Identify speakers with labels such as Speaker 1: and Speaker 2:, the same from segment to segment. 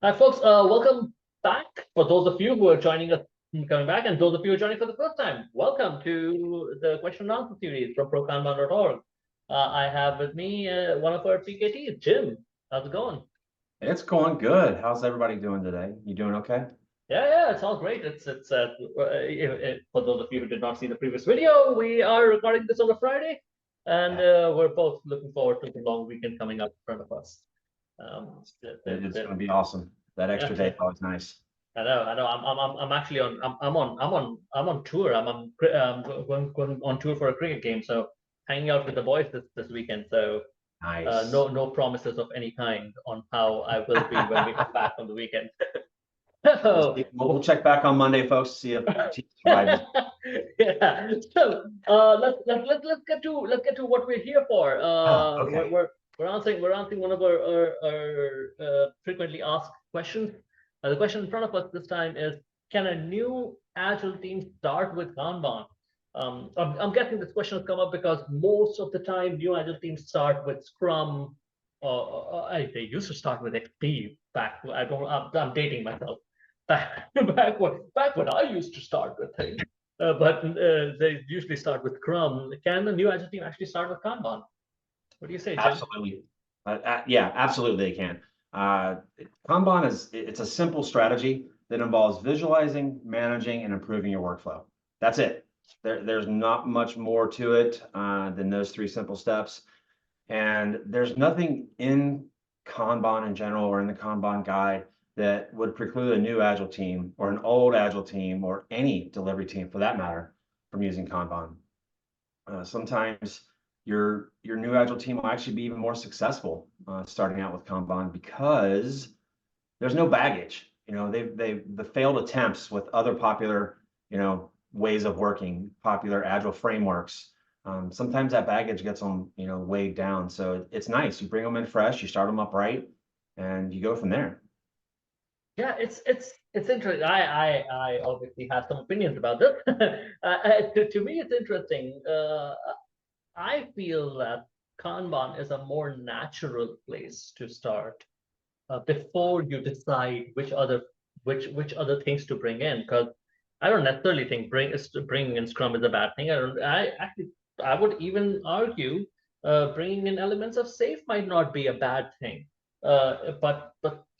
Speaker 1: Hi, folks. Welcome back. For those of you who are joining us, coming back, and those of you who are joining for the first time, welcome to the question and answer series from ProKanban.org. I have with me one of our PKTs, Jim. How's it going?
Speaker 2: It's going good. How's everybody doing today? You doing okay?
Speaker 1: Yeah, it's all great. For those of you who did not see the previous video, we are recording this on a Friday, and we're both looking forward to the long weekend coming up in front of us.
Speaker 2: It's going to be awesome. That extra day is always nice.
Speaker 1: I know. I'm actually on. I'm on tour. Going on tour for a cricket game. So hanging out with the boys this weekend. So
Speaker 2: Nice.
Speaker 1: no promises of any kind on how I will be when we come back on the weekend. So,
Speaker 2: We'll check back on Monday, folks. See if the team survives.
Speaker 1: yeah. So let's get to what we're here for.
Speaker 2: Okay.
Speaker 1: We're answering one of our frequently asked questions. The question in front of us this time is: can a new Agile team start with Kanban? I'm guessing this question has come up because most of the time new Agile teams start with Scrum. They used to start with XP back. I'm dating myself. Back when I used to start with things. But they usually start with Scrum. Can the new Agile team actually start with Kanban? What do you say, Jim?
Speaker 2: Absolutely. Yeah, absolutely they can. Kanban it's a simple strategy that involves visualizing, managing, and improving your workflow. That's it. There's not much more to it than those three simple steps. And there's nothing in Kanban in general or in the Kanban guide that would preclude a new Agile team or an old Agile team or any delivery team for that matter from using Kanban. Sometimes your new Agile team will actually be even more successful starting out with Kanban because there's no baggage. The failed attempts with other popular, ways of working, popular Agile frameworks. Sometimes that baggage gets them, weighed down. So it's nice. You bring them in fresh, you start them up right, and you go from there.
Speaker 1: Yeah, it's interesting. I obviously have some opinions about this. To me, it's interesting. I feel that Kanban is a more natural place to start before you decide which other things to bring in. Because I don't necessarily think bringing in Scrum is a bad thing. I would even argue bringing in elements of safe might not be a bad thing. But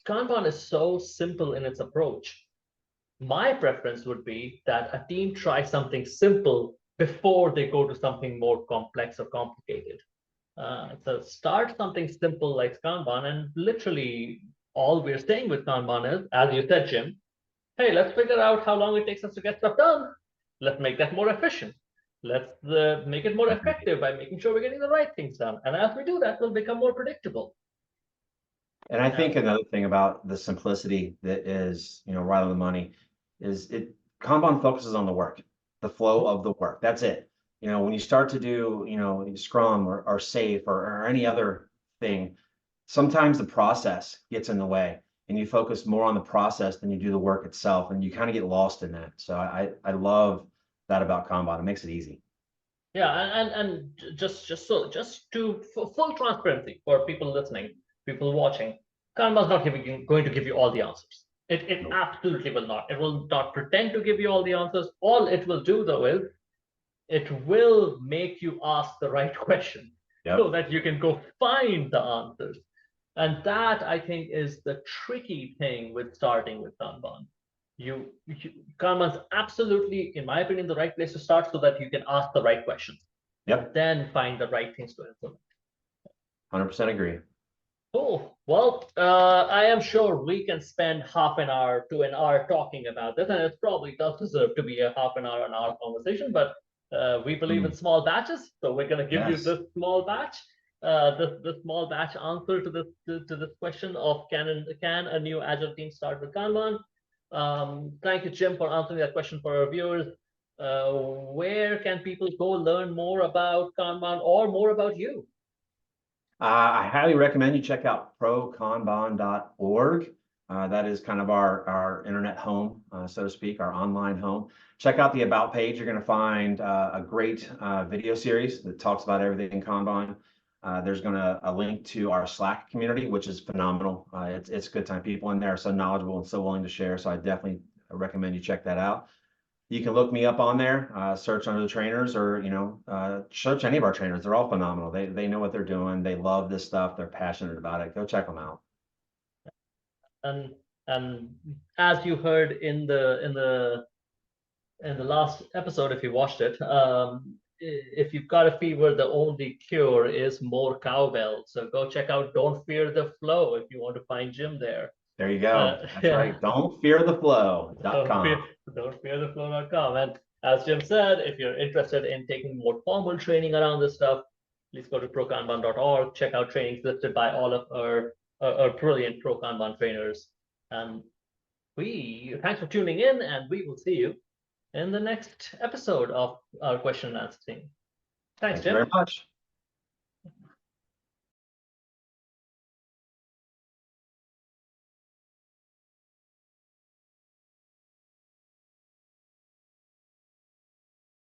Speaker 1: Kanban is so simple in its approach. My preference would be that a team try something simple before they go to something more complex or complicated. So start something simple like Kanban, and literally all we're saying with Kanban is, as you said, Jim, hey, let's figure out how long it takes us to get stuff done. Let's make that more efficient. Let's make it more effective by making sure we're getting the right things done. And as we do that, we'll become more predictable.
Speaker 2: And I think another thing about the simplicity that is, right on the money is Kanban focuses on the work, the flow of the work. That's it. When you start to do, Scrum or Safe or any other thing, sometimes the process gets in the way and you focus more on the process than you do the work itself. And you kind of get lost in that. So I love that about Kanban. It makes it easy.
Speaker 1: Yeah, and just to for full transparency for people listening, people watching, Kanban's not going to give you all the answers. It
Speaker 2: Nope.
Speaker 1: absolutely will not. It will not pretend to give you all the answers. All it will do though is it will make you ask the right question so
Speaker 2: Yep.
Speaker 1: that you can go find the answers. And that I think is the tricky thing with starting with Kanban. Kanban's absolutely, in my opinion, the right place to start so that you can ask the right questions.
Speaker 2: Yep.
Speaker 1: Then find the right things to implement.
Speaker 2: 100% agree.
Speaker 1: Cool. Well, I am sure we can spend half an hour to an hour talking about this, and it probably does deserve to be a half an hour conversation. But we believe in small batches, so we're going to give you
Speaker 2: Yes.
Speaker 1: this small batch, this small batch answer to this question of can a new Agile team start with Kanban? Thank you, Jim, for answering that question for our viewers. Where can people go learn more about Kanban or more about you?
Speaker 2: I highly recommend you check out ProKanban.org. That is kind of our internet home, so to speak, our online home. Check out the About page. You're going to find a great video series that talks about everything in Kanban. There's a link to our Slack community, which is phenomenal. It's a good time. People in there are so knowledgeable and so willing to share. So I definitely recommend you check that out. You can look me up on there, search under the trainers, or search any of our trainers. They're all phenomenal. They know what they're doing. They love this stuff. They're passionate about it. Go check them out.
Speaker 1: And as you heard in the last episode, if you watched it, if you've got a fever, the only cure is more cowbell. So go check out Don't Fear the Flow if you want to find Jim there.
Speaker 2: There you go. That's
Speaker 1: Yeah.
Speaker 2: right. Don'tfeartheflow.com.
Speaker 1: Don't fear the flow.com. And as Jim said, if you're interested in taking more formal training around this stuff, please go to prokanban.org, check out trainings listed by all of our brilliant ProKanban trainers. And thanks for tuning in, and we will see you in the next episode of our question and answer team. Thanks,
Speaker 2: Thank you
Speaker 1: Jim.
Speaker 2: very much.